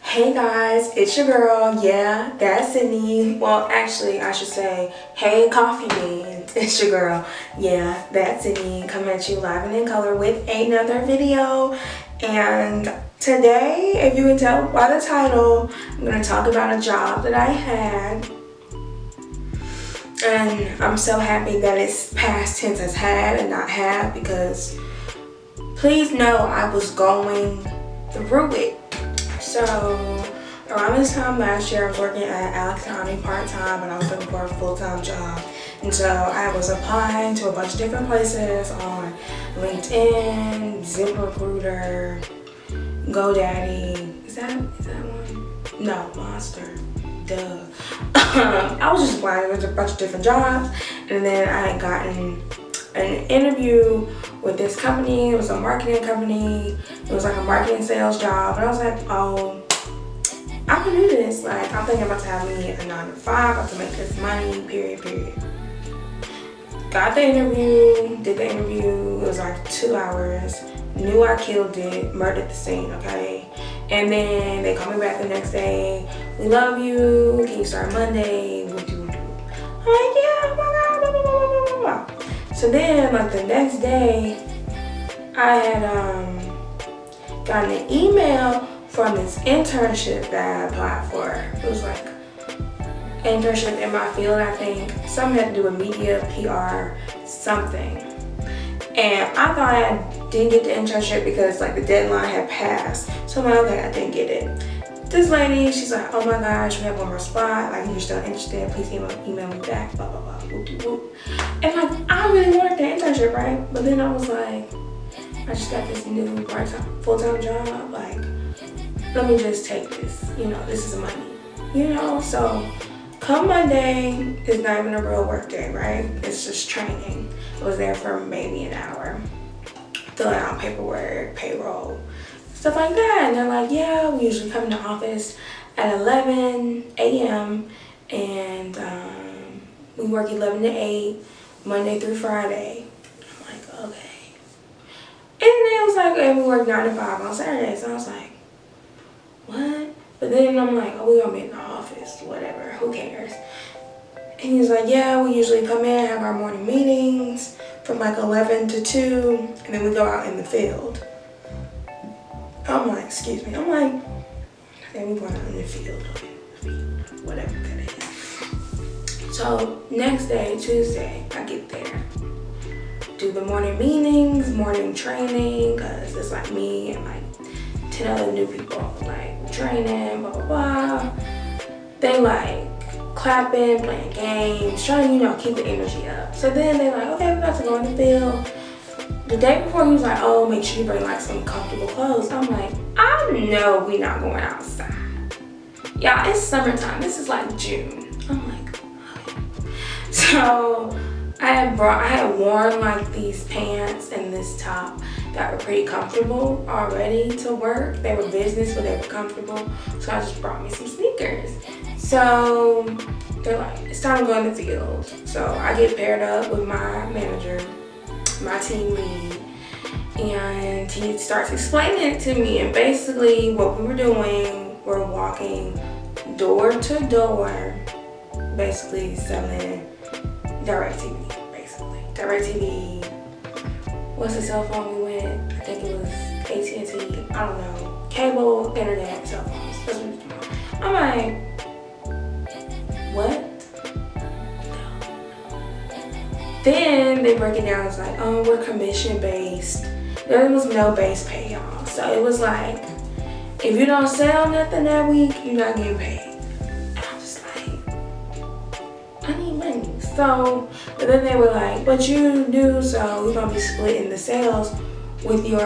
Hey guys, it's your girl. Yeah, that's Sydney. Well, actually, I should say, hey coffee beans. It's your girl. Yeah, that's Sydney. Coming at you live and in color with another video. And today, if you can tell by the title, I'm going to talk about a job that I had. And I'm so happy that it's past tense as had and not have, because please know I was going through it. So around this time last year, I was working at Alex County part-time, and I was looking for a full-time job. And so I was applying to a bunch of different places on LinkedIn, ZipRecruiter, GoDaddy. Is that one? No, Monster. Duh. I was just applying to a bunch of different jobs, and then I had gotten an interview with this company. It was a marketing company. It was like a marketing sales job, and I was like, oh, I can do this. Like, I'm thinking about to have me a 9 to 5, about to make this money, period. Got the interview, did the interview. It was like 2 hours. Knew I killed it, murdered the scene, okay? And then they called me back the next day. We love you. Can you start Monday? I'm like, yeah, oh my God, blah, blah, blah, blah, blah. So then, like the next day, I had gotten an email from this internship that I applied for. It was like an internship in my field, I think. Something had to do with media, PR, something. And I thought I didn't get the internship because like the deadline had passed. So I'm like, okay, I didn't get it. This lady, she's like, oh my gosh, we have one more spot. Like, if you're still interested, please email me back, blah, blah, blah, whoop, whoop, whoop. And like, I really wanted the internship, right? But then I was like, I just got this new part-time, full-time job. Like, let me just take this. You know, this is money. You know, so come Monday, it's not even a real work day, right? It's just training. I was there for maybe an hour, filling out paperwork, payroll, stuff like that. And they're like, yeah, we usually come in the office at 11 a.m. and we work 11 to 8, Monday through Friday. I'm like, okay. And then it was like, and we work 9 to 5 on Saturdays. So I was like, what? But then I'm like, oh, we're gonna be in the office, whatever, who cares? And he's like, yeah, we usually come in, have our morning meetings from like 11 to 2, and then we go out in the field. I'm like, excuse me. I'm like, then we going out in the field, whatever that is. So next day, Tuesday, I get there. Do the morning meetings, morning training, because it's like me and like 10 other new people, like training, blah, blah, blah. They like clapping, playing games, trying to, you know, keep the energy up. So then they're like, okay, we're about to go in the field. The day before, he was like, oh, make sure you bring like some comfortable clothes. I'm like, I know we not going outside. Y'all, it's summertime. This is like June. I'm like, okay. So I had worn like these pants and this top that were pretty comfortable already to work. They were business, but they were comfortable. So I just brought me some sneakers. So they're like, it's time to go in the field. So I get paired up with my manager, my team lead, and he starts explaining it to me. And basically what we were doing, we're walking door to door, basically selling DirecTV, basically. DirecTV, what's the cell phone we went? I think it was AT&T, I don't know. Cable, internet, cell phones. That's what we're doing. I'm like, what? Then they break it down. It's like, oh, we're commission based. There was no base pay, y'all. So it was like, if you don't sell nothing that week, you're not getting paid. And I'm just like, I need money. So, but then they were like, but you do, so we're gonna be splitting the sales with your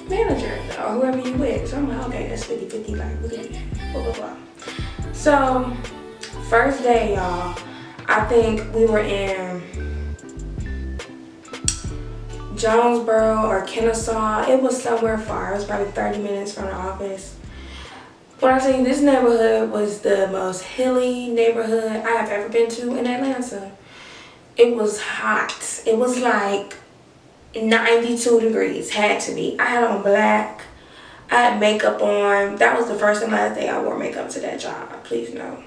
manager or whoever you with. So I'm like, okay, that's 50-50, like, look at that, blah, blah, blah. So, first day, y'all, I think we were in Jonesboro or Kennesaw. It was somewhere far. It was probably 30 minutes from the office. When I tell you, this neighborhood was the most hilly neighborhood I have ever been to in Atlanta. It was hot. It was like 92 degrees, had to be. I had on black. I had makeup on. That was the first and last day I wore makeup to that job. Please no.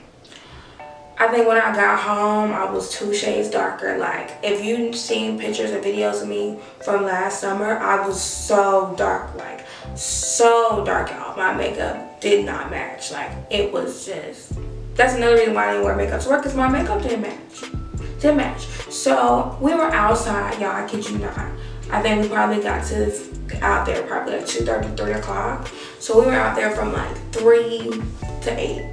I think when I got home, I was 2 shades darker. Like, if you've seen pictures and videos of me from last summer, I was so dark, like, so dark, y'all. My makeup did not match. Like, it was just, that's another reason why I didn't wear makeup to work, because my makeup didn't match. So, we were outside, y'all, I kid you not. I think we probably got out there probably like 2:30, 3 o'clock. So, we were out there from like 3 to 8.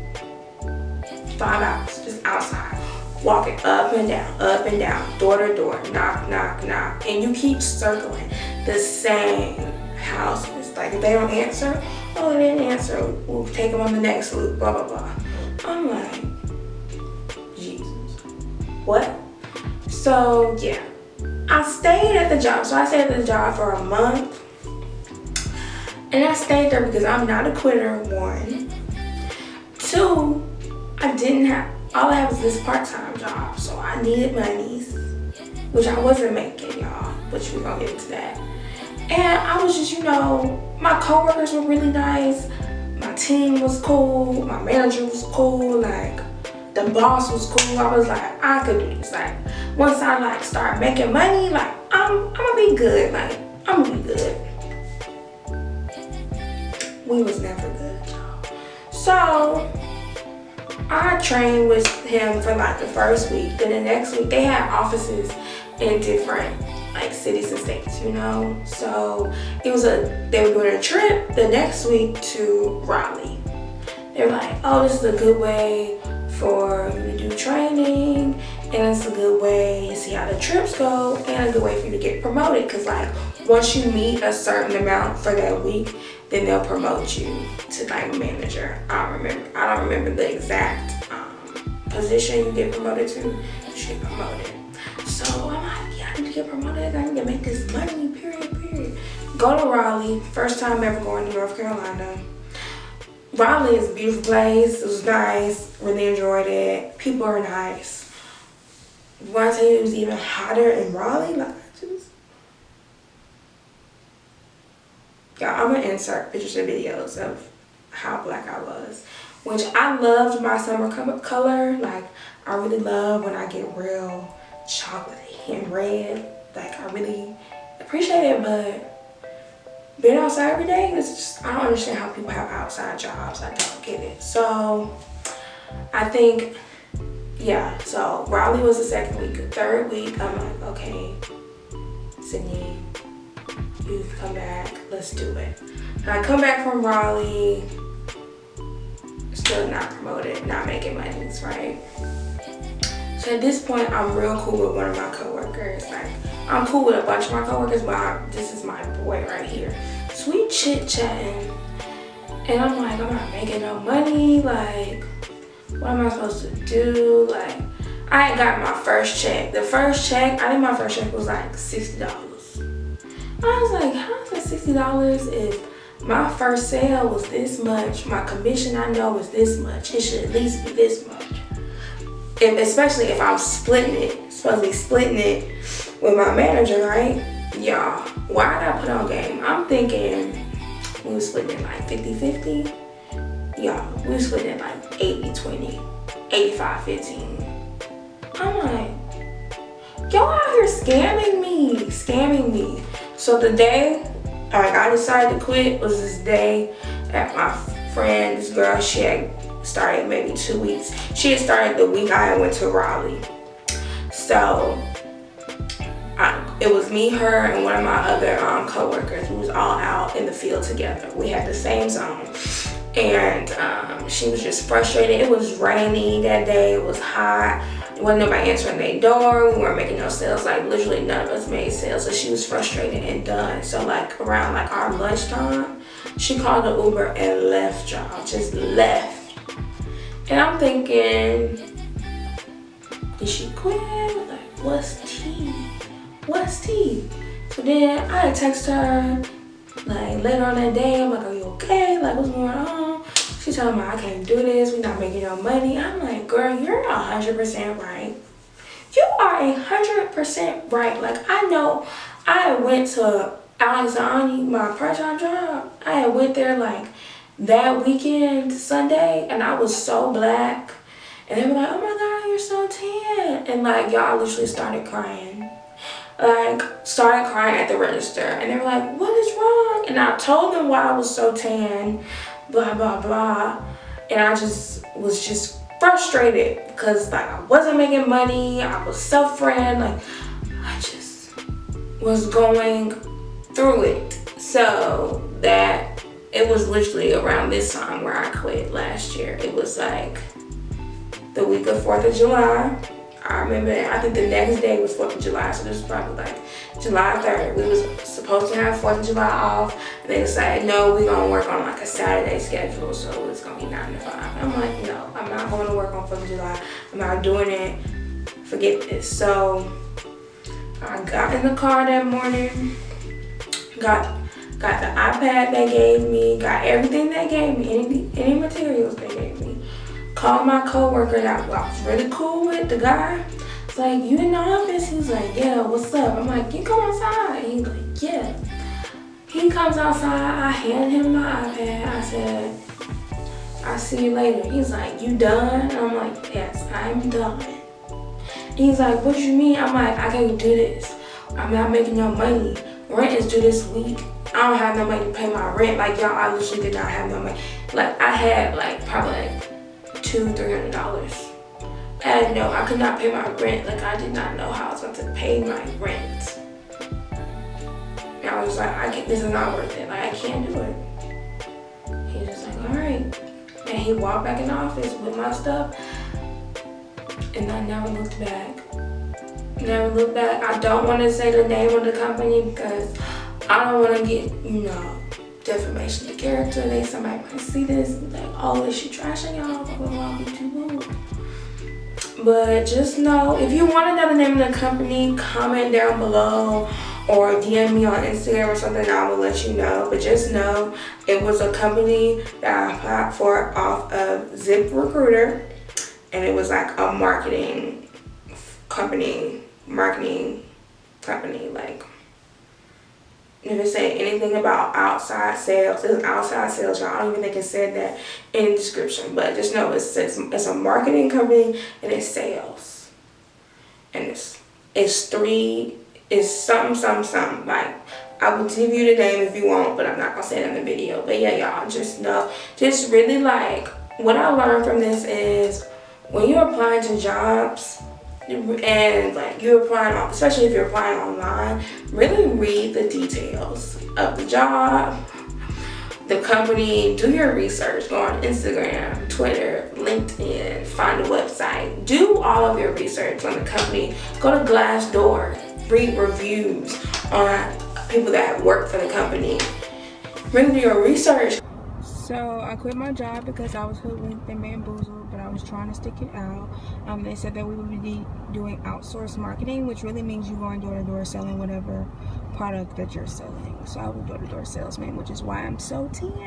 5 hours just outside, walking up and down, door to door, knock, knock, knock, and you keep circling the same houses. Like, if they don't answer, oh, they didn't answer, we'll take them on the next loop, blah blah blah. I'm like, Jesus, what? So yeah, I stayed at the job. So I stayed at the job for a month, and I stayed there because I'm not a quitter. 1, 2. I didn't have, all I have is this part-time job, so I needed monies, which I wasn't making, y'all, but we're gonna get into that. And I was just, you know, my coworkers were really nice, my team was cool, my manager was cool, like, the boss was cool. I was like, I could do this. Like, once I, like, start making money, like, I'm gonna be good, like, I'm gonna be good. We was never good, y'all. So, I trained with him for like the first week. Then the next week, they had offices in different like cities and states, you know. So it was they were doing a trip the next week to Raleigh. They were like, oh, this is a good way for you to do training, and it's a good way to see how the trips go, and a good way for you to get promoted. Because like once you meet a certain amount for that week, then they'll promote you to like manager. I don't remember the exact position you get promoted to. You get promoted. So I'm like, yeah, I need to get promoted. I need to make this money, period. Go to Raleigh. First time ever going to North Carolina. Raleigh is a beautiful place. It was nice. Really enjoyed it. People are nice. When I tell you it was even hotter in Raleigh, like y'all, I'm gonna insert pictures and videos of how black I was, which I loved my summer color. Like, I really love when I get real chocolatey and red. Like, I really appreciate it, but being outside every day is just, I don't understand how people have outside jobs. I don't get it. So I think, yeah, so Raleigh was the second week. The third week, I'm like, okay, Sydney, you've come back, let's do it. And I come back from Raleigh, still not promoted, not making monies, right? So at this point, I'm real cool with one of my coworkers. Like, I'm cool with a bunch of my coworkers, but this is my boy right here. So we chit-chatting, and I'm like, I'm not making no money. Like, what am I supposed to do? Like, I ain't got my first check. The first check, I think my first check was like $60. I was like, how is that $60 if my first sale was this much, my commission I know is this much, it should at least be this much. Especially if I'm supposed to be splitting it with my manager, right? Y'all, why did I put on game? I'm thinking we was splitting it like 50-50. Y'all, we was splitting it like 80-20, 85-15. I'm like, y'all out here scamming me. So the day I decided to quit was this day that my friend, this girl, she had started maybe 2 weeks. She had started the week I went to Raleigh. So it was me, her, and one of my other co-workers. We was all out in the field together. We had the same zone. And she was just frustrated. It was rainy that day. It was hot. There wasn't nobody answering their door. We weren't making no sales. Like, literally none of us made sales. So she was frustrated and done. So like around like our lunchtime, she called an Uber and left, y'all. Just left. And I'm thinking, did she quit? Like, what's tea? So then I text her like later on that day. I'm like, are you okay? Like, what's going on? She told me I can't do this. We're not making no money. I'm like, girl, you're 100% right. You are 100% right. Like, I know I went to I need my part-time job. I had went there like that weekend, Sunday, and I was so black. And they were like, oh my God, you're so tan. And like, y'all literally started crying. Like, started crying at the register. And they were like, what is wrong? And I told them why I was so tan, blah, blah, blah. And I just was frustrated because like I wasn't making money. I was suffering. Like, I just was going through it. So that, it was literally around this time where I quit last year. It was like the week of 4th of July. I remember, I think the next day was 4th of July, so this was probably like July 3rd. We was supposed to have 4th of July off, and they decided, no, we're gonna work on like a Saturday schedule, so it's gonna be 9 to 5. I'm like, no, I'm not going to work on 4th of July. I'm not doing it. Forget this. So I got in the car that morning, got the iPad they gave me, got everything they gave me, any materials they gave me. Called my coworker that I was really cool with, the guy. It's like, you in the office? He's like, yeah, what's up? I'm like, you come outside? And he's like, yeah. He comes outside, I hand him my iPad. I said, I'll see you later. He's like, you done? And I'm like, yes, I'm done. And he's like, what you mean? I'm like, I can't do this. I'm not making no money. Rent is due this week. I don't have no money to pay my rent. Like, y'all, I literally did not have no money. Like, I had like probably like $200-300. And no, I could not pay my rent. Like, I did not know how I was going to pay my rent. And I was like, this is not worth it. Like, I can't do it. He's just like, all right. And he walked back in the office with my stuff. And I never looked back. Never looked back. I don't want to say the name of the company because I don't want to get, defamation of character. Somebody might see this and like, oh, is she trashing y'all? Blah, blah, blah, be too rude. But just know, if you want to know the name of the company, comment down below or DM me on Instagram or something. I will let you know. But just know, it was a company that I applied for off of ZipRecruiter, and it was like a marketing company, like, if it said anything about outside sales, it's outside sales, y'all. I don't even think it said that in the description, but just know it's a marketing company and it's sales. And it's something. Like, I will give you the name if you want, but I'm not gonna say it in the video. But yeah, y'all, just know, just really like, what I learned from this is when you're applying to jobs, and like you're applying, especially if you're applying online, really read the details of the job, the company, do your research, go on Instagram, Twitter, LinkedIn, find a website, do all of your research on the company, go to Glassdoor, read reviews on people that work for the company, really do your research. So I quit my job because I was hoodwinked and bamboozled, but I was trying to stick it out. They said that we would be doing outsourced marketing, which really means you going door to door selling whatever product that you're selling. So I was door to door salesman, which is why I'm so tan.